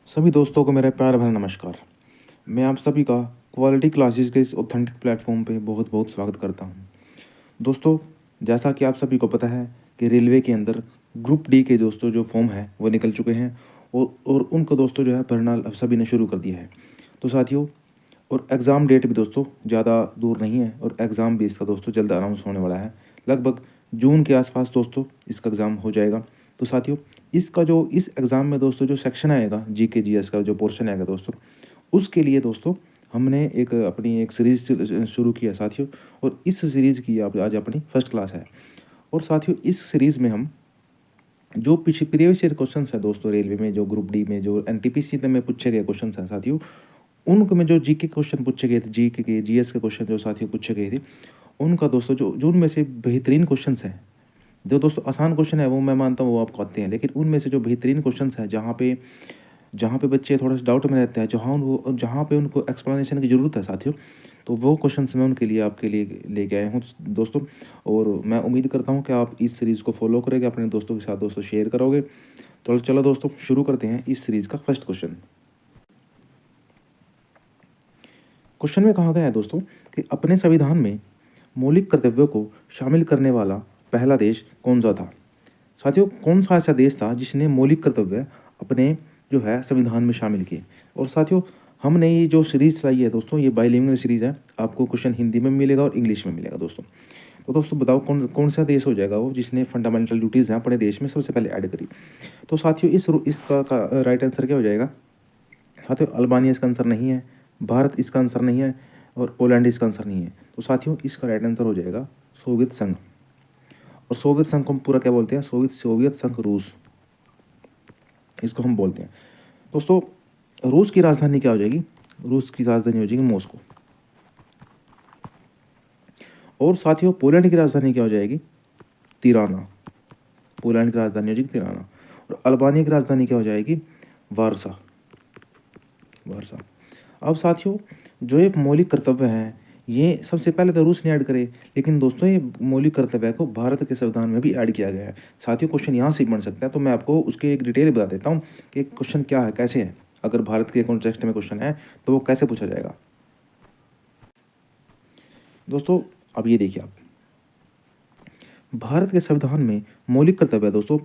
सभी दोस्तों को मेरा प्यार भरा नमस्कार। मैं आप सभी का क्वालिटी क्लासेस के इस ऑथेंटिक प्लेटफॉर्म पे बहुत बहुत स्वागत करता हूँ। दोस्तों, जैसा कि आप सभी को पता है कि रेलवे के अंदर ग्रुप डी के दोस्तों जो फॉर्म है वो निकल चुके हैं और उनको दोस्तों जो है भरना अब सभी ने शुरू कर दिया है। तो साथियों, और एग्ज़ाम डेट भी दोस्तों ज़्यादा दूर नहीं है और एग्ज़ाम भी इसका दोस्तों जल्द अनाउंस होने वाला है। लगभग जून के आसपास दोस्तों इसका एग्ज़ाम हो जाएगा। तो साथियों, इसका जो इस एग्ज़ाम में दोस्तों जो सेक्शन आएगा जीके जीएस का जो पोर्शन आएगा दोस्तों, उसके लिए दोस्तों हमने एक अपनी एक सीरीज़ शुरू की है साथियों। और इस सीरीज़ की आप आज अपनी फर्स्ट क्लास है। और साथियों, इस सीरीज़ में हम जो पीछे प्रीवियस ईयर क्वेश्चंस है दोस्तों, रेलवे में जो ग्रुप डी में जो एनटीपीसी में पूछे गए क्वेश्चंस हैं साथियों, उनको में जो जीके क्वेश्चन पूछे गए थे, जीके के जीएस के क्वेश्चन जो साथियों पूछे गए थे, उनका दोस्तों जो उनमें से बेहतरीन क्वेश्चंस हैं, जो दोस्तों आसान क्वेश्चन है वो मैं मानता हूँ वो आपको आते हैं, लेकिन उनमें से जो बेहतरीन क्वेश्चंस हैं जहाँ पे बच्चे थोड़ा सा डाउट में रहते हैं, जहाँ पे उनको एक्सप्लेनेशन की ज़रूरत है साथियों, तो वो क्वेश्चंस मैं उनके लिए आपके लिए लेके आया हूँ दोस्तों। और मैं उम्मीद करता हूँ कि आप इस सीरीज़ को फॉलो करोगे, अपने दोस्तों के साथ दोस्तों शेयर करोगे। तो चलो दोस्तों शुरू करते हैं इस सीरीज़ का फर्स्ट क्वेश्चन। क्वेश्चन में कहा गया है दोस्तों कि अपने संविधान में मौलिक कर्तव्यों को शामिल करने वाला पहला देश कौन सा था। साथियों, कौन सा ऐसा देश था जिसने मौलिक कर्तव्य अपने जो है संविधान में शामिल किए। और साथियों, हमने ये जो सीरीज चलाई है दोस्तों, ये बाइलिंगुअल सीरीज है। आपको क्वेश्चन हिंदी में मिलेगा और इंग्लिश में मिलेगा दोस्तों। तो दोस्तों बताओ कौन कौन सा देश हो जाएगा वो जिसने फंडामेंटल ड्यूटीज़ हैं अपने देश में सबसे पहले ऐड करी। तो साथियों, इसका राइट आंसर क्या हो जाएगा। साथियों, अल्बानिया इसका आंसर नहीं है, भारत इसका आंसर नहीं है और पोलैंड इसका आंसर नहीं है। तो साथियों, इसका राइट आंसर हो जाएगा सोवियत संघ। और सोवियत संघ को हम पूरा क्या बोलते हैं, सोवियत संघ रूस, इसको हम बोलते हैं दोस्तों। रूस की राजधानी क्या हो जाएगी, रूस की राजधानी हो जाएगी मॉस्को। और साथियों, पोलैंड की राजधानी क्या हो जाएगी, तिराना। पोलैंड की राजधानी हो जाएगी तिराना। और अल्बानिया की राजधानी क्या हो जाएगी, वारसा। वारसा। अब साथियों, जो ये मौलिक कर्तव्य हैं ये सबसे पहले तो रूस ने ऐड करे, लेकिन दोस्तों ये मौलिक कर्तव्य को भारत के संविधान में भी ऐड किया गया है। साथियों, क्वेश्चन यहाँ से बन सकता है, तो मैं आपको उसके एक डिटेल बता देता हूँ कि क्वेश्चन क्या है, कैसे है। अगर भारत के कॉन्टेक्स्ट में क्वेश्चन है तो वो कैसे पूछा जाएगा दोस्तों। अब ये देखिए आप, भारत के संविधान में मौलिक कर्तव्य दोस्तों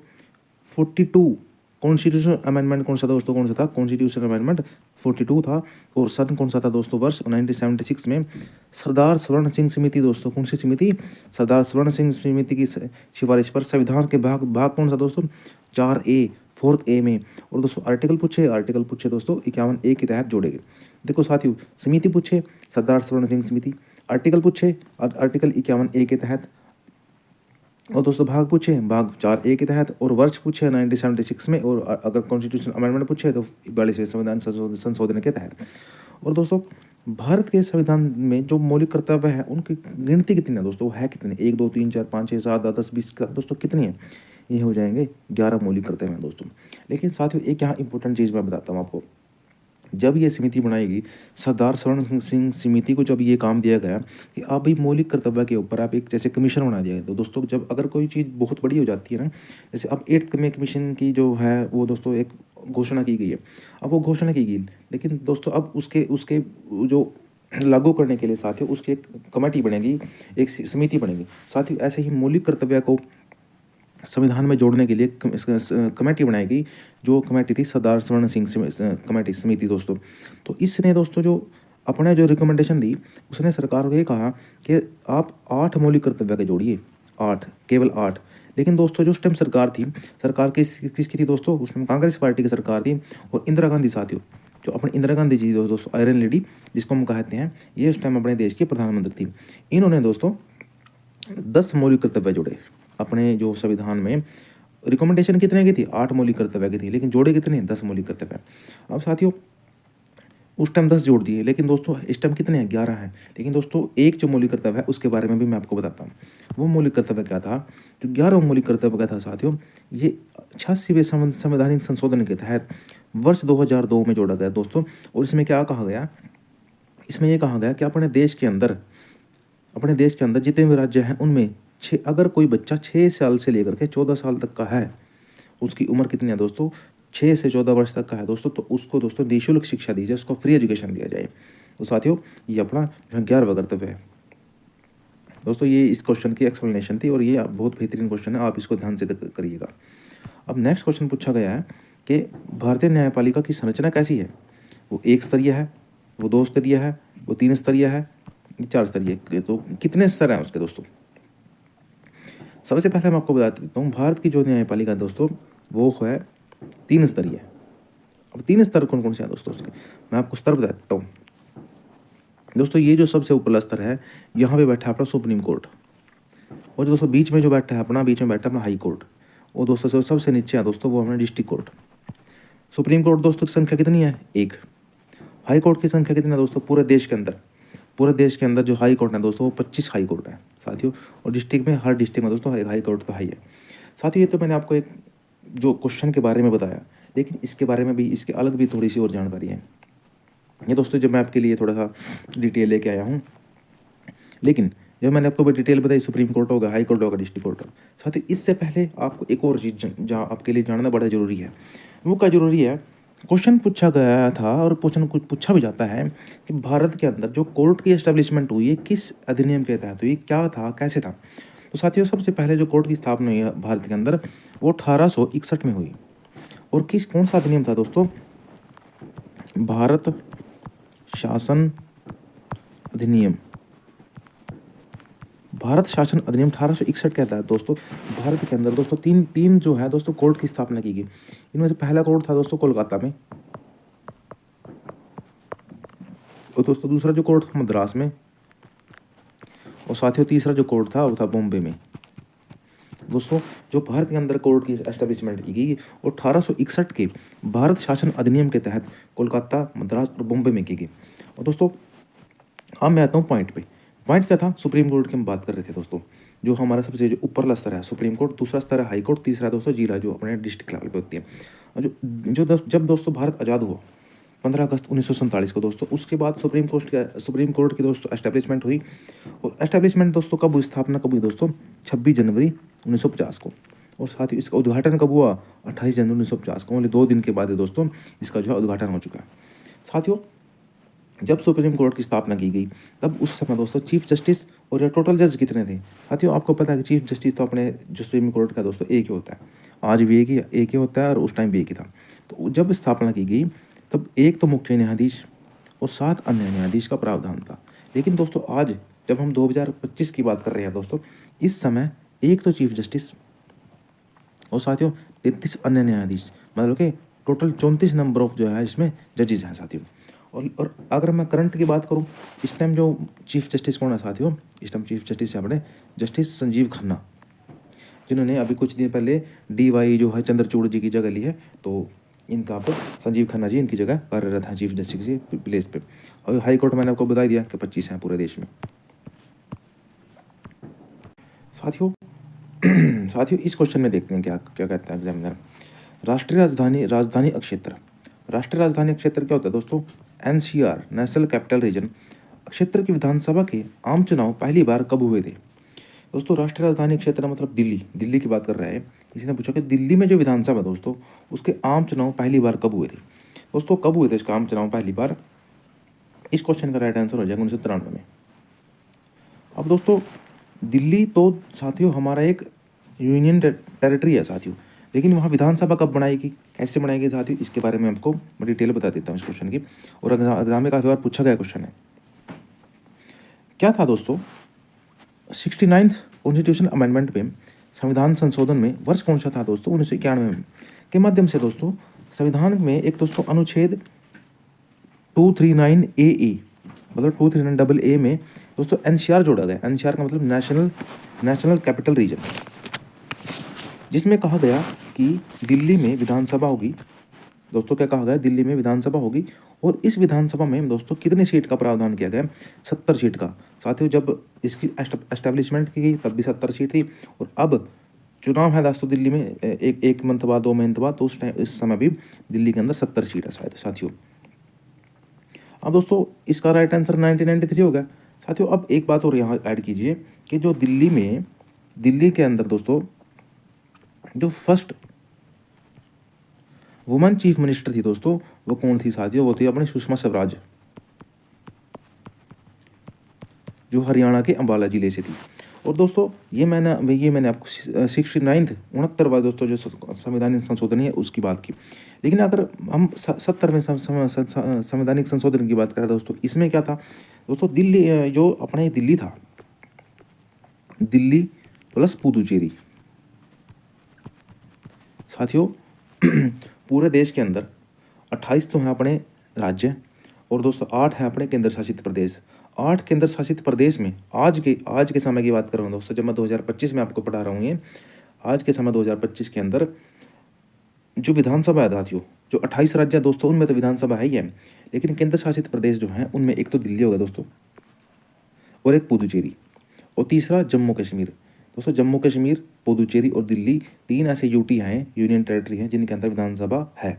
42 कॉन्स्टिट्यूशन अमेंडमेंट कौन सा था दोस्तों, कौन सा था, कॉन्स्टिट्यूशन अमेंडमेंट 42 था। और सन कौन सा था दोस्तों, वर्ष 1976 में सरदार स्वर्ण सिंह समिति दोस्तों, कौन सी समिति, सरदार स्वर्ण सिंह समिति की सिफारिश पर संविधान के भाग भाग कौन सा दोस्तों, 4A 4A में। और दोस्तों आर्टिकल पूछे दोस्तों 51A के तहत जोड़ेंगे। देखो साथियों, समिति पूछे सरदार स्वर्ण सिंह समिति, आर्टिकल पूछे आर्टिकल 51A के तहत, और दोस्तों भाग पूछे भाग 4A के तहत, और वर्ष पूछे 1976 में, और अगर कॉन्स्टिट्यूशन अमेंडमेंट पूछे तो 42वें संविधान संशोधन के तहत। और दोस्तों, भारत के संविधान में जो मौलिक कर्तव्य है उनकी गिनती कितनी है दोस्तों, है कितने, 1 2 3 4 5 6 7 8 10 20 दोस्तों कितनी है, ये हो जाएंगे 11 मौलिक कर्तव्य हैं दोस्तों। लेकिन साथियों, एक यहाँ इंपॉर्टेंट चीज़ मैं बताता हूँ आपको। जब ये समिति बनाएगी, सरदार स्वर्ण सिंह समिति को जब ये काम दिया गया कि आप भी मौलिक कर्तव्य के ऊपर आप एक जैसे कमीशन बना दिया गया, तो दोस्तों जब अगर कोई चीज़ बहुत बड़ी हो जाती है ना, जैसे अब 8th में कमीशन की जो है वो दोस्तों एक घोषणा की गई है। अब वो घोषणा की गई, लेकिन दोस्तों अब उसके उसके जो लागू करने के लिए साथियों उसकी एक कमेटी बनेगी, एक समिति बनेगी। साथियों, ऐसे ही मौलिक कर्तव्य को संविधान में जोड़ने के लिए कमेटी बनाएगी, जो कमेटी थी सरदार स्वर्ण सिंह कमेटी समिति दोस्तों। तो इसने दोस्तों जो अपने जो रिकमेंडेशन दी, उसने सरकार को ये कहा कि आप 8 मौलिक कर्तव्य के जोड़िए, 8, केवल 8। लेकिन दोस्तों जो उस टाइम सरकार थी, सरकार किसकी थी दोस्तों, उसमें कांग्रेस पार्टी की सरकार थी। और इंदिरा गांधी साथियों, जो अपने इंदिरा गांधी जी दोस्तों, आयरन लेडी जिसको हम कहते हैं, ये उस टाइम अपने देश की प्रधानमंत्री थी। इन्होंने दोस्तों 10 मौलिक कर्तव्य जोड़े अपने जो संविधान में। रिकमेंडेशन कितने की थी, 8 मौलिक कर्तव्य की थी, लेकिन जोड़े कितने, 10 मौलिक कर्तव्य। अब साथियों, उस टाइम 10 जोड़ दिए, लेकिन दोस्तों इस टाइम कितने हैं, 11 हैं। लेकिन दोस्तों एक जो मौलिक कर्तव्य है उसके बारे में भी मैं आपको बताता हूँ। वो मौलिक कर्तव्य क्या था, जो 11 मौलिक कर्तव्य क्या था साथियों, ये 86वें संवैधानिक संशोधन के तहत वर्ष 2002 में जोड़ा गया दोस्तों। और इसमें क्या कहा गया, इसमें यह कहा गया कि अपने देश के अंदर जितने भी राज्य हैं उनमें अगर कोई बच्चा 6 साल से लेकर के 14 साल तक का है, उसकी उम्र कितनी है दोस्तों, 6 से 14 वर्ष तक का है दोस्तों, तो उसको दोस्तों निःशुल्क शिक्षा दी जाए, उसको फ्री एजुकेशन दिया जाए। तो साथियों ये अपना जो है 11वां कर्तव्य है दोस्तों। ये इस क्वेश्चन की एक्सप्लेनेशन थी और ये बहुत बेहतरीन क्वेश्चन है, आप इसको ध्यान से करिएगा। अब नेक्स्ट क्वेश्चन पूछा गया है कि भारतीय न्यायपालिका की संरचना कैसी है। वो 1 स्तरीय है, वो 2 स्तरीय है, वो 3 स्तरीय है, 4 स्तरीय। तो कितने स्तर हैं उसके दोस्तों। सबसे पहले मैं आपको बता देता हूँ, भारत की जो न्यायपालिका दोस्तों वो है 3 स्तरीय। अब 3 स्तर कौन कौन से हैं दोस्तों उसके, मैं आपको स्तर बता देता हूँ दोस्तों। ये जो सबसे ऊपरला स्तर है, यहाँ पे बैठा है अपना सुप्रीम कोर्ट, और जो दोस्तों बीच में जो बैठा है अपना, बीच में बैठा है अपना हाई कोर्ट, और दोस्तों सबसे नीचे है दोस्तों वो अपना डिस्ट्रिक्ट कोर्ट। सुप्रीम कोर्ट दोस्तों की संख्या कितनी है, 1। हाई कोर्ट की संख्या कितनी है दोस्तों, पूरे देश के अंदर जो हाई कोर्ट है दोस्तों वो 25 हाई कोर्ट है साथियों। और डिस्ट्रिक्ट में, हर डिस्ट्रिक्ट में दोस्तों हाई कोर्ट तो हाई है साथियों। ये तो मैंने आपको एक जो क्वेश्चन के बारे में बताया, लेकिन इसके बारे में भी, इसके अलग भी थोड़ी सी और जानकारी है ये दोस्तों, जब मैं आपके लिए थोड़ा सा डिटेल लेके आया हूँ। लेकिन जब मैंने आपको डिटेल बताई, सुप्रीम कोर्ट होगा, हाई कोर्ट होगा, डिस्ट्रिक्ट कोर्ट होगा साथियों, इससे पहले आपको एक और चीज़ जहाँ आपके लिए जानना बड़ा जरूरी है। वो क्या जरूरी है, क्वेश्चन पूछा गया था और क्वेश्चन कुछ पूछा भी जाता है कि भारत के अंदर जो कोर्ट की एस्टेब्लिशमेंट हुई है किस अधिनियम के तहत हुई, क्या था, कैसे था। तो साथियों सबसे पहले जो कोर्ट की स्थापना हुई है भारत के अंदर वो 1861 में हुई। और कौन सा अधिनियम था दोस्तों, भारत शासन अधिनियम। भारत शासन अधिनियम 1861 कहता है दोस्तों, भारत के अंदर दोस्तों तीन जो है दोस्तों कोर्ट की स्थापना की गई। इनमें से पहला कोर्ट था दोस्तों कोलकाता में, और दोस्तों दूसरा जो कोर्ट था मद्रास में, और साथियों तीसरा जो कोर्ट था वो था बॉम्बे में। दोस्तों जो भारत के अंदर कोर्ट की एस्टेब्लिशमेंट की गई वो 1861 के भारत शासन अधिनियम के तहत कोलकाता, मद्रास और बॉम्बे में की गई। और दोस्तों अब मैं आता हूँ पॉइंट पे। पॉइंट क्या था, सुप्रीम कोर्ट की हम बात कर रहे थे दोस्तों, जो हमारा सबसे जो ऊपरला स्तर है सुप्रीम कोर्ट, दूसरा स्तर है हाई कोर्ट, तीसरा दोस्तों जिला जो अपने डिस्ट्रिक्ट लेवल पे होती है। और जब दोस्तों भारत आज़ाद हुआ 15 अगस्त 1947 को दोस्तों, उसके बाद सुप्रीम कोर्ट की दोस्तों एस्टेब्लिशमेंट हुई। और एस्टेब्लिशमेंट दोस्तों कब हुई, स्थापना कब हुई दोस्तों, 26 जनवरी 1950 को। और साथ ही इसका उद्घाटन कब हुआ, 28 जनवरी 1950 को। ओनली 2 दिन के बाद दोस्तों इसका जो है उद्घाटन हो चुका है साथियों। जब सुप्रीम कोर्ट की स्थापना की गई तब उस समय दोस्तों चीफ जस्टिस और टोटल जज कितने थे साथियों, आपको पता है कि चीफ जस्टिस तो अपने जो सुप्रीम कोर्ट का दोस्तों एक ही होता है, आज भी एक ही होता है और उस टाइम भी एक ही था। तो जब स्थापना की गई तब एक तो मुख्य न्यायाधीश और 7 अन्य न्यायाधीश का प्रावधान था। लेकिन दोस्तों आज जब हम 2025 की बात कर रहे हैं दोस्तों, इस समय एक तो चीफ जस्टिस और साथियों 33 अन्य न्यायाधीश, मतलब कि टोटल 34 नंबर ऑफ जो है इसमें जजेस हैं साथियों। और अगर मैं करंट की बात करूं, इस टाइम जो चीफ जस्टिस कौन है साथियों, इस टाइम चीफ जस्टिस है अपने जस्टिस संजीव खन्ना, जिन्होंने अभी कुछ दिन पहले DY जो है चंद्रचूड़ जी की जगह ली है। तो इनका अब संजीव खन्ना जी इनकी जगह कार्यरत हैं चीफ जस्टिस की प्लेस पे। और हाई कोर्ट मैंने आपको बता दिया कि 25 हैं पूरे देश में साथियों। साथियों इस क्वेश्चन में देखते हैं क्या क्या कहता है एग्जामिनर। राष्ट्रीय राजधानी क्षेत्र, राष्ट्रीय राजधानी क्षेत्र क्या होता है दोस्तों, NCR नेशनल कैपिटल रीजन क्षेत्र की विधानसभा के आम चुनाव पहली बार कब हुए थे दोस्तों। राष्ट्रीय राजधानी क्षेत्र मतलब दिल्ली की बात कर रहा है। इसने पूछा कि दिल्ली में जो विधानसभा है दोस्तों उसके आम चुनाव पहली बार कब हुए थे दोस्तों, कब हुए थे इसका आम चुनाव पहली बार। इस क्वेश्चन का राइट आंसर हो जाएगा 1993 में। अब दोस्तों दिल्ली तो साथियों हमारा एक यूनियन टेरिटरी है साथियों, लेकिन वहाँ विधानसभा कब बनाएगी, कैसे बनाएगी साथियों, इसके बारे में आपको मैं डिटेल बता देता हूँ इस क्वेश्चन की। और एग्जाम में काफ़ी बार पूछा गया क्वेश्चन है। क्या था दोस्तों, 69th कॉन्स्टिट्यूशन अमेंडमेंट में संविधान संशोधन में वर्ष कौन सा था दोस्तों, 1991 में के माध्यम से दोस्तों संविधान में एक दोस्तों अनुच्छेद 239 AA मतलब 239 AA में दोस्तों NCR जोड़ा गया। NCR का मतलब नेशनल कैपिटल रीजन, जिसमें कहा गया कि दिल्ली में विधानसभा होगी दोस्तों। क्या कहा गया, दिल्ली में विधानसभा होगी। और इस विधानसभा में दोस्तों कितने सीट का प्रावधान किया गया, 70 सीट का साथियों। जब इसकी एस्टेब्लिशमेंट की गई तब भी 70 सीट थी, और अब चुनाव है दोस्तों दिल्ली में एक मंथ बाद, 2 मंथ बाद, तो उस टाइम इस समय भी दिल्ली के अंदर 70 सीट है शायद साथियों। अब दोस्तों इसका राइट आंसर 1993 हो गया साथियों। अब एक बात और यहाँ ऐड कीजिए कि जो दिल्ली के अंदर दोस्तों जो फर्स्ट वुमन चीफ मिनिस्टर थी दोस्तों, वो कौन थी साथियों? वो थी अपनी सुषमा स्वराज, जो हरियाणा के अम्बाला जिले से थी। और दोस्तों ये मैंने आपको 69 69वां दोस्तों जो संवैधानिक संशोधन है उसकी बात की। लेकिन अगर हम 70वें संवैधानिक संशोधन की बात करें दोस्तों, इसमें क्या था दोस्तों? दिल्ली जो अपना ये दिल्ली था, दिल्ली प्लस पुदुचेरी साथियों पूरे देश के अंदर 28 तो हैं अपने राज्य, और दोस्तों 8 हैं अपने केंद्र शासित प्रदेश। 8 केंद्र शासित प्रदेश में आज के समय की बात कर रहा हूँ दोस्तों, जब मैं 2025 में आपको पढ़ा रहा हूँ ये, आज के समय 2025 के अंदर जो विधानसभा है साथियों, जो 28 राज्य है दोस्तों, उनमें तो विधानसभा है ही है, लेकिन केंद्र शासित प्रदेश जो हैं उनमें एक तो दिल्ली हो गया दोस्तों, और एक पुदुचेरी, और तीसरा जम्मू कश्मीर। दोस्तों जम्मू कश्मीर, पुदुचेरी और दिल्ली 3 ऐसे यूटी हैं, यूनियन टेरिटरी हैं, जिनके अंदर विधानसभा है।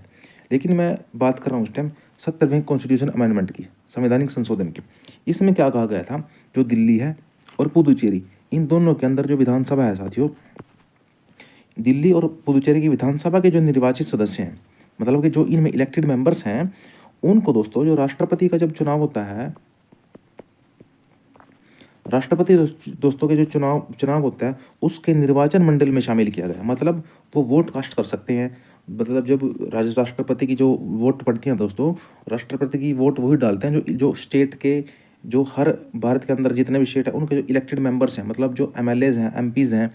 लेकिन मैं बात कर रहा हूँ उस टाइम 70वें कॉन्स्टिट्यूशन अमेंडमेंट की, संवैधानिक संशोधन की। इसमें क्या कहा गया था? जो दिल्ली है और पुदुचेरी, इन दोनों के अंदर जो विधानसभा है साथियों, दिल्ली और पुदुचेरी की विधानसभा के जो निर्वाचित सदस्य हैं, मतलब कि जो इनमें इलेक्टेड मेंबर्स हैं, उनको दोस्तों जो राष्ट्रपति का जब चुनाव होता है, राष्ट्रपति दोस्तों के जो चुनाव होता है, उसके निर्वाचन मंडल में शामिल किया गया। मतलब वो वोट कास्ट कर सकते हैं। मतलब जब राष्ट्रपति की जो वोट पड़ती हैं दोस्तों, राष्ट्रपति की वोट वही डालते हैं जो स्टेट के, जो हर भारत के अंदर जितने भी स्टेट हैं उनके जो इलेक्टेड मेंबर्स हैं, मतलब जो एमएलएज हैं, एमपीज हैं,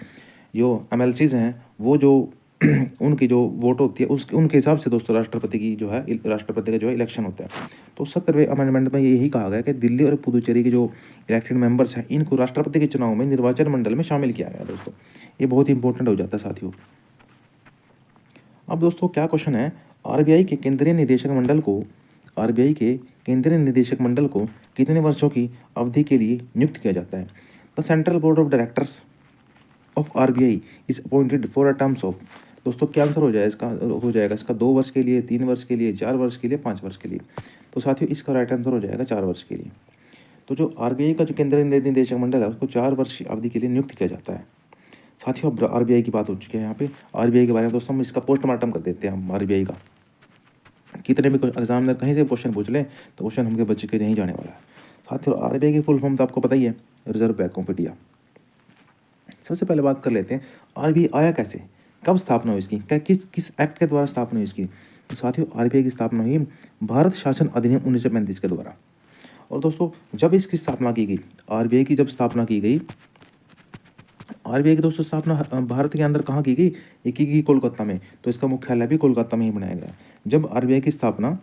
जो एमएलसीज हैं, वो जो उनकी जो वोट होती है उसके उनके हिसाब से दोस्तों राष्ट्रपति का जो है इलेक्शन होता है। तो 70वें अमेंडमेंट में यही कहा गया कि दिल्ली और पुदुचेरी के जो इलेक्टेड मेंबर्स हैं, इनको राष्ट्रपति के चुनाव में निर्वाचन मंडल में शामिल किया गया दोस्तों। ये बहुत ही इंपॉर्टेंट हो जाता है साथियों। अब दोस्तों क्या क्वेश्चन है? आरबीआई के केंद्रीय निदेशक मंडल को कितने वर्षों की अवधि के लिए नियुक्त किया जाता है? The central board of directors of RBI is appointed for a terms of. दोस्तों क्या आंसर हो जाएगा इसका 2 वर्ष के लिए, 3 वर्ष के लिए, 4 वर्ष के लिए, 5 वर्ष के लिए। तो साथियों इसका राइट आंसर हो जाएगा 4 वर्ष के लिए। तो जो आरबीआई का जो केंद्रीय निदेशक मंडल है उसको 4 वर्ष की अवधि के लिए नियुक्त किया जाता है। साथियों अब आरबीआई की बात हो चुकी है यहाँ पे। आरबीआई के बारे में दोस्तों हम इसका पोस्टमार्टम कर देते हैं हम आरबीआई का। कितने भी एग्जामिनर कहीं से क्वेश्चन पूछ लें तो क्वेश्चन हमके बच्चे के नहीं जाने वाला है। साथियों आरबीआई की फुल फॉर्म तो आपको पता ही है, रिजर्व बैंक ऑफ इंडिया। सबसे पहले बात कर लेते हैं आरबीआई आया कैसे, कब स्थापना हुई इसकी, क्या किस एक्ट के द्वारा स्थापना हुई इसकी? तो साथियों आरबीआई की स्थापना हुई भारत शासन अधिनियम 1935 के द्वारा। और दोस्तों जब इसकी स्थापना की गई, आरबीआई की जब स्थापना की गई, आरबीआई की दोस्तों स्थापना भारत के अंदर कहाँ की गई? ये की गई कोलकाता में, तो इसका मुख्यालय भी कोलकाता में ही बनाया गया। जब आरबीआई की स्थापना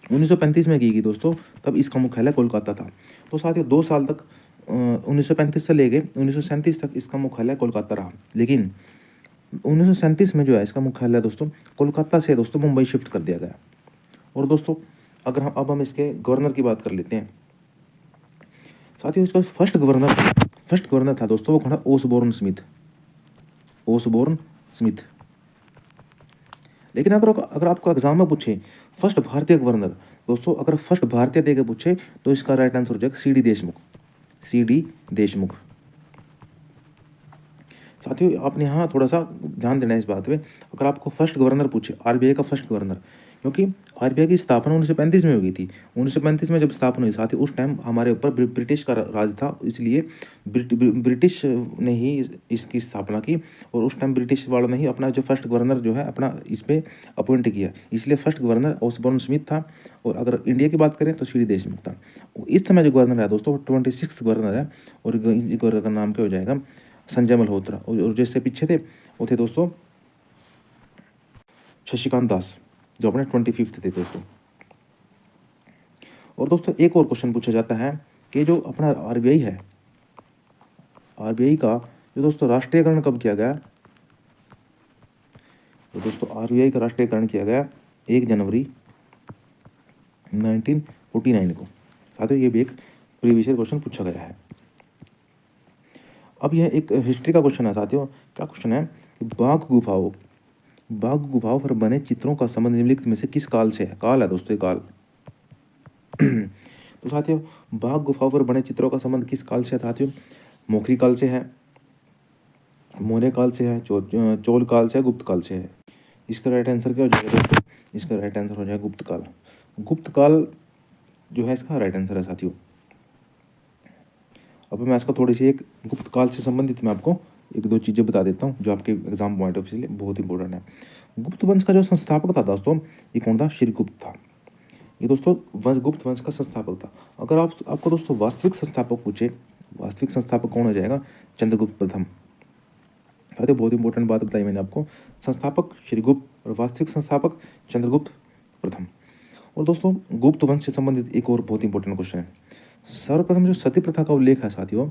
1935 में की गई दोस्तों, तब इसका मुख्यालय कोलकाता था। तो साथियों 2 साल तक 1935 से लेके 1937 तक इसका मुख्यालय कोलकाता रहा। लेकिन 1937 में जो है इसका मुख्यालय दोस्तों कोलकाता से दोस्तों मुंबई शिफ्ट कर दिया गया। और दोस्तों अगर हम इसके गवर्नर की बात कर लेते हैं साथियों, इसका फर्स्ट गवर्नर था दोस्तों, वो था ओसबोर्न स्मिथ। लेकिन अगर आपको एग्जाम में पूछे फर्स्ट भारतीय गवर्नर दोस्तों, अगर फर्स्ट भारतीय दे के पूछे तो इसका राइट आंसर हो जाएगा सी डी देशमुख। साथियों आपने यहाँ थोड़ा सा ध्यान देना है इस बात पे, अगर आपको फर्स्ट गवर्नर पूछे आरबीआई का फर्स्ट गवर्नर, क्योंकि आरबीआई की स्थापना 1935 में हो गई थी। 1935 में जब स्थापना हुई साथी, उस टाइम हमारे ऊपर ब्रिटिश का राज था, इसलिए ब्रिटिश ने ही इसकी स्थापना की, और उस टाइम ब्रिटिश वालों ने ही अपना जो फर्स्ट गवर्नर जो है अपना इस पर अपॉइंट किया, इसलिए फर्स्ट गवर्नर ओसबोर्न स्मिथ था। और अगर इंडिया की बात करें तो सी डी देशमुख था। इस समय जो गवर्नर है दोस्तों 26 गवर्नर है, और गवर्नर का नाम क्या हो जाएगा? संजय मल्होत्रा। और जिससे पीछे थे वो थे दोस्तों शशिकांत दास, जो अपने 25 थे दोस्तों। और दोस्तों एक और क्वेश्चन पूछा जाता है कि जो अपना आरबीआई है, आरबीआई का जो दोस्तों राष्ट्रीयकरण कब किया गया? तो दोस्तों आरबीआई का राष्ट्रीयकरण किया गया 1 जनवरी 1949 को। साथियों ये भी एक प्रीवियस ईयर क्वेश्चन पूछा गया है। अब यह एक हिस्ट्री का क्वेश्चन है साथियों। क्या क्वेश्चन है? बाघ गुफाओं पर बने चित्रों का संबंध निम्नलिखित में से किस काल से है? काल है दोस्तों, काल। तो साथियों बाघ गुफाओं पर बने चित्रों का संबंध किस काल से है साथियों? मौखरी काल से है, मौर्य काल से है, चोल काल से है, गुप्त काल से है। इसका राइट आंसर क्या हो जाएगा दोस्तों? इसका राइट आंसर हो जाएगा गुप्त काल। गुप्त काल जो है इसका राइट आंसर है साथियों। अब मैं इसका थोड़ी सी एक गुप्त काल से संबंधित मैं आपको एक दो चीज़ें बता देता हूँ जो आपके एग्जाम पॉइंट ऑफ व्यू से बहुत इंपॉर्टेंट है। गुप्त वंश का जो संस्थापक था दोस्तों, ये कौन था? श्रीगुप्त था। ये दोस्तों गुप्त वंश का संस्थापक था। अगर आपको दोस्तों वास्तविक संस्थापक पूछे, वास्तविक संस्थापक कौन हो जाएगा? चंद्रगुप्त प्रथम। अरे बहुत इंपॉर्टेंट बात बताई मैंने आपको, संस्थापक श्रीगुप्त और वास्तविक संस्थापक चंद्रगुप्त प्रथम। और दोस्तों गुप्त वंश से संबंधित एक और बहुत इंपॉर्टेंट क्वेश्चन है। सर्वप्रथम जो सती प्रथा का उल्लेख है साथियों,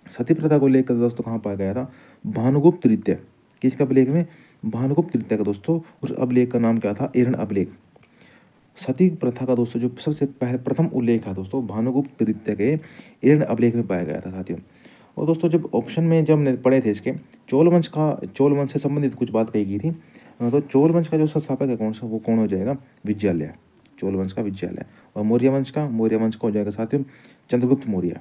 सती प्रथा को लेकर दोस्तों कहाँ पाया गया था? भानुगुप्त तृतीय। किसका अभिलेख में? भानुगुप्त तृतीय का दोस्तों। उस अभिलेख का नाम क्या था? एरन अभिलेख। सती प्रथा का दोस्तों जो सबसे पहले प्रथम उल्लेख है दोस्तों, भानुगुप्त तृतीय के एरन अभिलेख में पाया गया था साथियों। और दोस्तों जब ऑप्शन में जब हमने पढ़े थे इसके, चोल वंश से संबंधित कुछ बात कही गई थी, तो चोल वंश का जो संस्थापक है कौन सा, वो कौन हो जाएगा? विजयालय। चोल वंश का विजयालय। और मौर्य वंश का हो जाएगा साथियों चंद्रगुप्त मौर्य।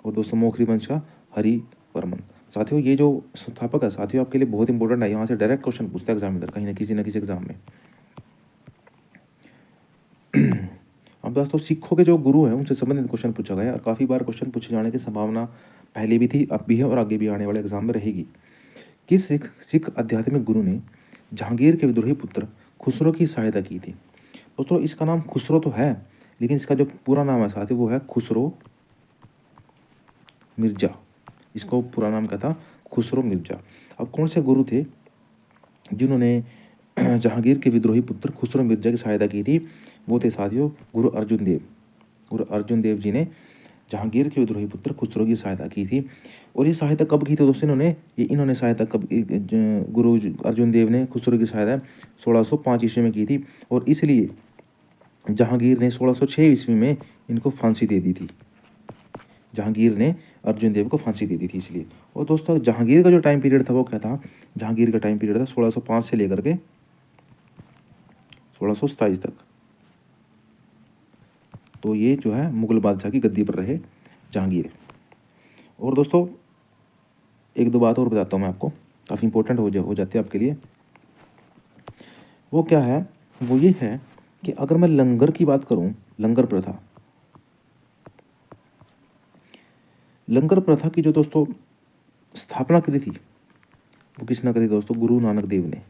और दोस्तों मौखरी वंश का हरिवर्मन। साथियों ये जो संस्थापक है साथियों आपके लिए बहुत इंपॉर्टेंट है, यहाँ से डायरेक्ट क्वेश्चन पूछता है एग्जामिनर कहीं ना किसी एग्जाम में। अब दोस्तों सिखों के जो गुरु हैं उनसे संबंधित क्वेश्चन पूछा गया और काफ़ी बार क्वेश्चन पूछे जाने की संभावना पहले भी थी, अब भी है और आगे भी आने वाले एग्जाम में रहेगी। किस सिख आध्यात्मिक गुरु ने जहांगीर के विद्रोही पुत्र खुसरो की सहायता की थी? दोस्तों इसका नाम खुसरो तो है, लेकिन इसका जो पूरा नाम है साथियों वो है खुसरो मिर्जा। इसको पूरा नाम क्या था? खुसरो मिर्जा। अब कौन से गुरु थे जिन्होंने जहांगीर के विद्रोही पुत्र खुसरो मिर्जा की सहायता की थी? वो थे साथियों गुरु अर्जुन देव। गुरु अर्जुन देव जी ने जहांगीर के विद्रोही पुत्र खुसरो की सहायता की थी। और ये सहायता कब की थी दोस्तों? इन्होंने सहायता कब, गुरु अर्जुन देव ने खुसरो की सहायता 1605 ईस्वी में की थी। और इसलिए जहांगीर ने 1606 ईस्वी में इनको फांसी दे दी थी। जहांगीर ने अर्जुन देव को फांसी दे दी थी इसलिए। और दोस्तों जहांगीर का जो टाइम पीरियड था वो क्या था? जहांगीर का टाइम पीरियड था 1605 से लेकर के 1627 तक। तो ये जो है मुगल बादशाह की गद्दी पर रहे जहांगीर। और दोस्तों एक दो बात और बताता हूँ मैं आपको, काफ़ी इंपॉर्टेंट हो जाती है आपके लिए। वो क्या है? वो ये है कि अगर मैं लंगर की बात करूँ, लंगर प्रथा, लंगर प्रथा की जो दोस्तों स्थापना करी थी वो किसने करी दोस्तों? गुरु नानक देव ने।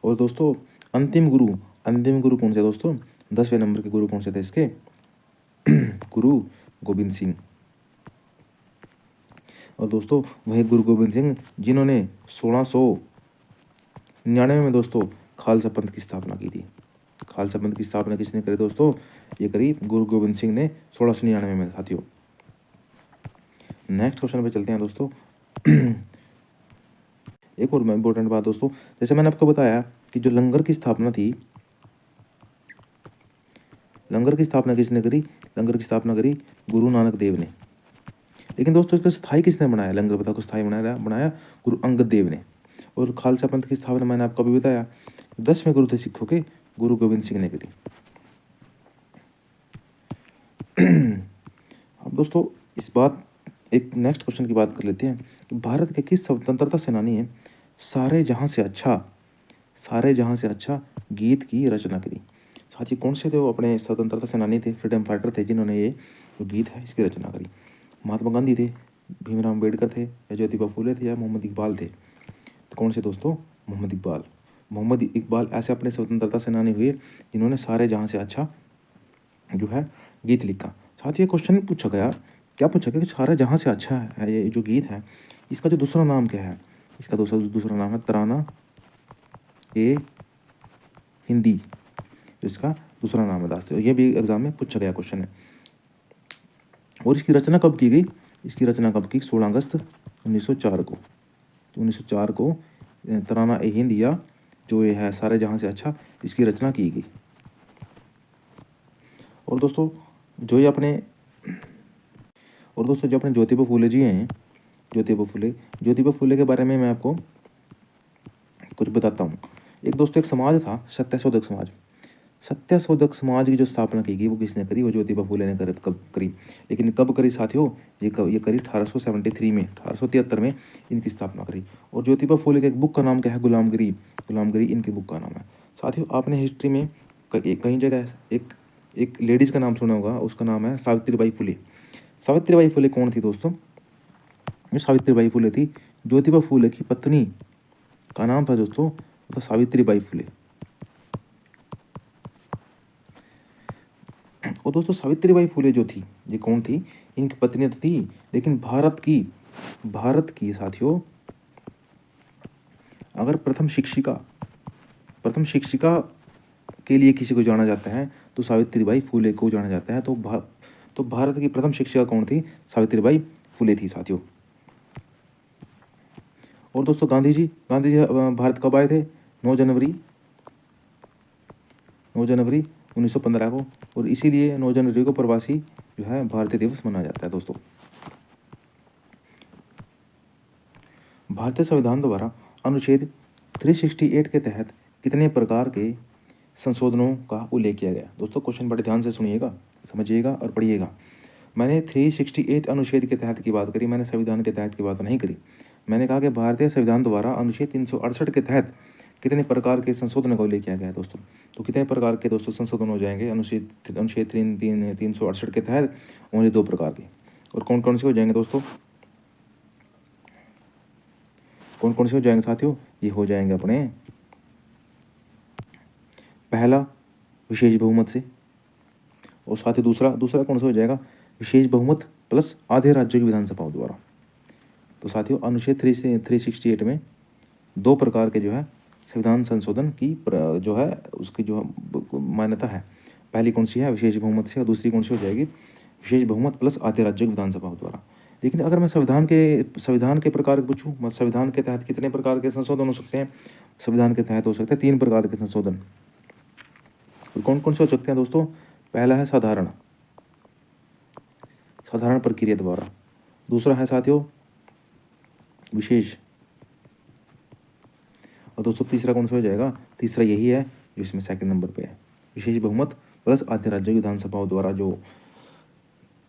और दोस्तों अंतिम गुरु कौन से दोस्तों? 10वें नंबर के गुरु कौन से थे इसके? गुरु गोविंद सिंह। और दोस्तों वही गुरु गोविंद सिंह जिन्होंने 1699 में दोस्तों खालसा पंथ की स्थापना की थी। खालसा पंथ की स्थापना किसने करी दोस्तों? ये करी गुरु गोविंद सिंह ने 1699 में साथियों। नेक्स्ट क्वेश्चन पे चलते हैं दोस्तों। एक और इम्पोर्टेंट बात दोस्तों, जैसे मैंने आपको बताया कि जो लंगर की स्थापना थी, लंगर की स्थापना किसने करी? लंगर की स्थापना करी गुरु नानक देव ने। लेकिन दोस्तों इसका स्थायी किसने बनाया? लंगर प्रथा को स्थायी बनाया गुरु अंगद देव ने। और खालसा पंथ की स्थापना मैंने आपको अभी बताया 10वें गुरु थे सिखों के, गुरु गोविंद सिंह ने करी। अब दोस्तों इस बात एक नेक्स्ट क्वेश्चन की बात कर लेते हैं कि भारत के किस स्वतंत्रता सेनानी ने सारे जहां से अच्छा गीत की रचना करी? साथ ही कौन से थे वो अपने स्वतंत्रता सेनानी थे, फ्रीडम फाइटर थे, जिन्होंने ये जो गीत है इसकी रचना करी? महात्मा गांधी थे, भीमराव अम्बेडकर थे, या ज्योतिबा फूले थे, या मोहम्मद इकबाल थे? तो कौन से दोस्तों? मोहम्मद इकबाल। मोहम्मद इकबाल ऐसे अपने स्वतंत्रता सेनानी हुए जिन्होंने सारे जहां से अच्छा जो है गीत लिखा। साथ ही ये क्वेश्चन पूछा गया, क्या पूछा गया कि सारे जहां से अच्छा है ये जो गीत है, इसका जो दूसरा नाम क्या है? इसका दूसरा नाम है तराना ए हिंदी। इसका दूसरा नाम है दोस्तों, ये भी एग्जाम में पूछा गया क्वेश्चन है। और इसकी रचना कब की गई? इसकी रचना कब की? 16 अगस्त 1904 को। 1904 को तराना ए हिंद, या जो ये है सारे जहां से अच्छा, इसकी रचना की गई। और दोस्तों जो अपने ज्योतिबा फूले जी हैं, ज्योतिबा फूले के बारे में मैं आपको कुछ बताता हूँ। एक दोस्तों एक समाज था सत्यशोधक समाज। सत्यशोधक समाज की जो स्थापना की गई वो किसने करी? वो ज्योतिबा फूले ने कब करी। लेकिन कब करी साथियों? ये करी 1873 में, 1873 में इनकी स्थापना करी। और ज्योतिबा फूले के एक बुक का नाम क्या है? गुलामगिरी। गुलामगिरी इनकी बुक का नाम है। साथियों आपने हिस्ट्री में कई जगह एक एक लेडीज़ का नाम सुना होगा, उसका नाम है सावित्रीबाई फुले। सावित्रीबाई फुले कौन थी दोस्तों? जो सावित्रीबाई फुले थी, ज्योतिबा फुले की पत्नी का नाम था दोस्तों, तो सावित्रीबाई फुले। और दोस्तों सावित्रीबाई फुले जो थी, ये कौन थी? इनकी पत्नी तो थी, लेकिन भारत की साथियों अगर प्रथम शिक्षिका के लिए किसी को जाना जाता है तो सावित्रीबाई फुले को जाना जाता है। तो भारत की प्रथम शिक्षिका कौन थी? सावित्रीबाई फुले थी साथियों। और दोस्तों गांधी जी भारत कब आए थे? 9 जनवरी 1915 को। और इसीलिए 9 जनवरी को प्रवासी जो है भारतीय दिवस मनाया जाता है दोस्तों। भारतीय संविधान द्वारा अनुच्छेद 368 के तहत कितने प्रकार के संशोधनों का उल्लेख किया गया? दोस्तों क्वेश्चन बड़े ध्यान से सुनिएगा, समझिएगा और पढ़िएगा। मैंने 368 अनुच्छेद के तहत की बात करी, मैंने संविधान के तहत की बात नहीं करी। मैंने कहा कि भारतीय संविधान द्वारा अनुच्छेद 368 के तहत कितने प्रकार के संशोधन का उल्लेख किया गया है दोस्तों। तो कितने प्रकार के दोस्तों संशोधन हो जाएंगे अनुच्छेद 368 के तहत? ओनली 2 प्रकार के। और कौन कौन से हो जाएंगे दोस्तों? कौन कौन से हो जाएंगे साथियों? ये हो जाएंगे अपने, पहला विशेष बहुमत से, और साथ ही दूसरा कौन सा हो जाएगा? विशेष बहुमत प्लस आधे राज्यों की विधानसभाओं द्वारा। तो साथियों अनुच्छेद 368 में 2 प्रकार के जो है संविधान संशोधन की जो है उसकी जो मान्यता है। पहली कौन सी है? विशेष बहुमत से, और दूसरी कौन सी हो जाएगी? विशेष बहुमत प्लस आधे राज्यों की विधानसभाओं द्वारा। लेकिन अगर मैं संविधान के प्रकार पूछूं, मतलब संविधान के तहत कितने प्रकार के संशोधन हो सकते हैं? संविधान के तहत हो सकते हैं 3 प्रकार के संशोधन। तो कौन कौन से हो सकते हैं दोस्तों? पहला है साधारण प्रक्रिया द्वारा। दूसरा है साथियों विशेष। और दोस्तों तीसरा कौन सा हो जाएगा? तीसरा यही है जो इसमें सेकंड नंबर पे है, विशेष बहुमत प्लस आधे राज्यों की विधानसभाओं द्वारा जो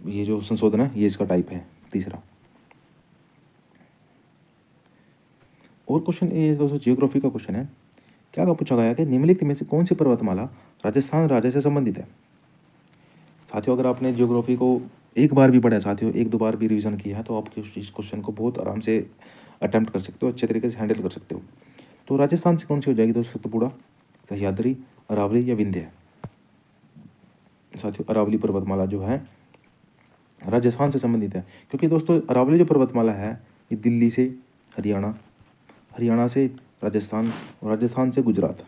ये जो संशोधन है, ये इसका टाइप है तीसरा। और क्वेश्चन ये दोस्तों जियोग्राफी का क्वेश्चन है। क्या पूछा गया कि निम्नलिखित में से कौन सी पर्वतमाला राजस्थान राज्य से संबंधित है? साथियों अगर आपने जियोग्राफी को एक बार भी पढ़ा है साथियों, 1-2 बार भी रिवीजन किया है, तो आप इस क्वेश्चन को बहुत आराम से अटेम्प्ट कर सकते हो, अच्छे तरीके से हैंडल कर सकते हो। तो राजस्थान से कौन सी हो जाएगी दोस्तों? सतपुड़ा, सह्याद्री, अरावली या विंध्य? साथियों अरावली पर्वतमाला जो है राजस्थान से संबंधित है, क्योंकि दोस्तों अरावली जो पर्वतमाला है ये दिल्ली से हरियाणा, हरियाणा से राजस्थान, और राजस्थान से गुजरात,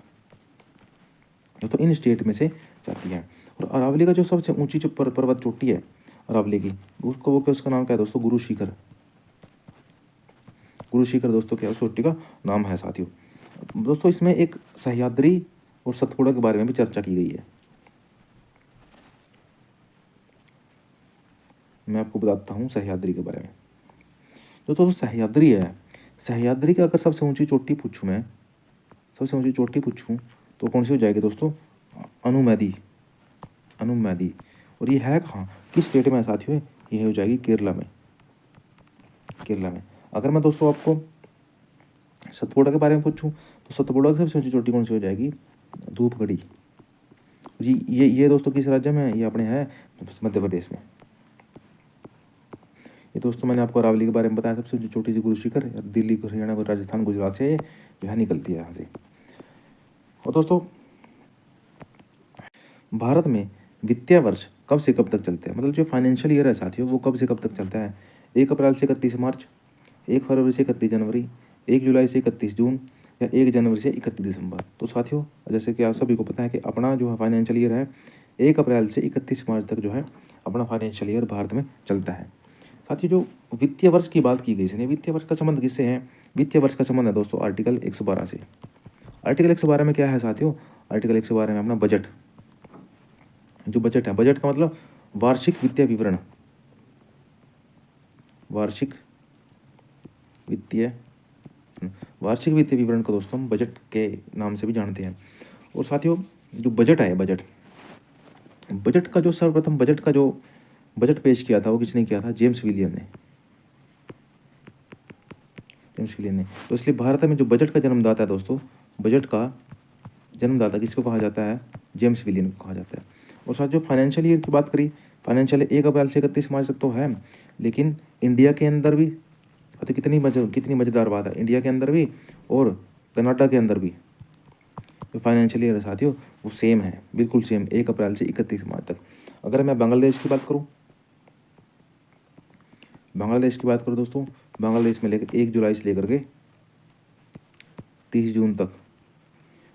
तो इन स्टेट में से जाती है। और अरावली का जो सबसे ऊंची जो पर्वत चोटी है अरावली की, उसका नाम क्या है दोस्तों? गुरु शिखर। गुरु शिखर दोस्तों क्या चोटी का नाम है साथियों। दोस्तों इसमें एक सह्याद्री और सतपुड़ा के बारे में भी चर्चा की गई है। मैं आपको बताता हूँ सह्याद्री के बारे में। दोस्तों सह्याद्री है, सह्याद्री की अगर सबसे ऊंची चोटी पूछूं मैं, सबसे ऊंची चोटी पूछूं तो कौन सी हो जाएगी दोस्तों? अनुमैदी। और ये है कहाँ, किस स्टेट में है साथियों? ये हो जाएगी केरला में। अगर मैं दोस्तों आपको सतपुड़ा के बारे में पूछूं तो सतपुड़ा की सबसे ऊंची चोटी कौन सी हो जाएगी? धूपगढ़ी। जी ये दोस्तों किस राज्य में है? ये अपने है मध्य प्रदेश में। ये दोस्तों मैंने आपको अरावली के बारे में बताया, सबसे छोटी सी गुरु शिखर दिल्ली, हरियाणा, राजस्थान, गुजरात से जो है निकलती है यहाँ से। और दोस्तों भारत में वित्तीय वर्ष कब से कब तक चलते हैं? मतलब जो फाइनेंशियल ईयर है साथियों वो कब से कब तक चलता है? 1 अप्रैल से 31 मार्च, 1 फरवरी से 31 जनवरी, 1 जुलाई से 31 जून, या 1 जनवरी से 31 दिसंबर। तो साथियों जैसे कि आप सभी को पता है कि अपना जो है फाइनेंशियल ईयर है 1 अप्रैल से 31 मार्च तक जो है अपना फाइनेंशियल ईयर भारत में चलता है। साथियों जो वित्तीय वर्ष की बात की गई है, वित्तीय वर्ष का संबंध किससे है? वित्तीय वर्ष का संबंध है दोस्तों आर्टिकल 112 से। आर्टिकल 112 में क्या है साथियों? आर्टिकल 112 में अपना बजट, जो बजट है, बजट का मतलब वार्षिक वित्तीय विवरण, वार्षिक वित्तीय विवरण को दोस्तों हम बजट के नाम से भी जानते हैं। और साथियों जो बजट है, बजट का जो सर्वप्रथम बजट पेश किया था वो किसने किया था? जेम्स विलियम ने। तो इसलिए भारत में जो बजट का जन्मदाता है दोस्तों, बजट का जन्मदाता किसको कहा जाता है? जेम्स विलियम को कहा जाता है। और साथ जो फाइनेंशियल ईयर की बात करी, फाइनेंशियल 1 अप्रैल से 31 मार्च तक तो है, लेकिन इंडिया के अंदर भी तो कितनी मज़ेदार बात है, इंडिया के अंदर भी और कनाडा के अंदर भी जो फाइनेंशियल ईयर है साथियों वो सेम है, बिल्कुल सेम, 1 अप्रैल से 31 मार्च तक। अगर मैं बांग्लादेश की बात करूँ, दोस्तों, बांग्लादेश में लेकर 1 जुलाई से लेकर के 30 जून तक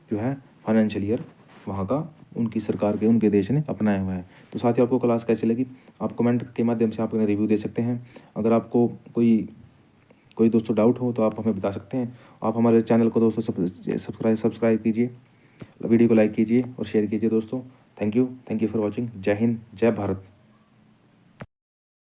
जो है फाइनेंशियल ईयर वहाँ का उनकी सरकार के, उनके देश ने अपनाया हुआ है। तो साथियों आपको क्लास कैसी लगी आप कमेंट के माध्यम से आप अपना रिव्यू दे सकते हैं। अगर आपको कोई दोस्तों डाउट हो तो आप हमें बता सकते हैं। आप हमारे चैनल को दोस्तों सब्सक्राइब कीजिए, वीडियो को लाइक कीजिए और शेयर कीजिए दोस्तों। Thank you for watching. जय हिंद, जय भारत।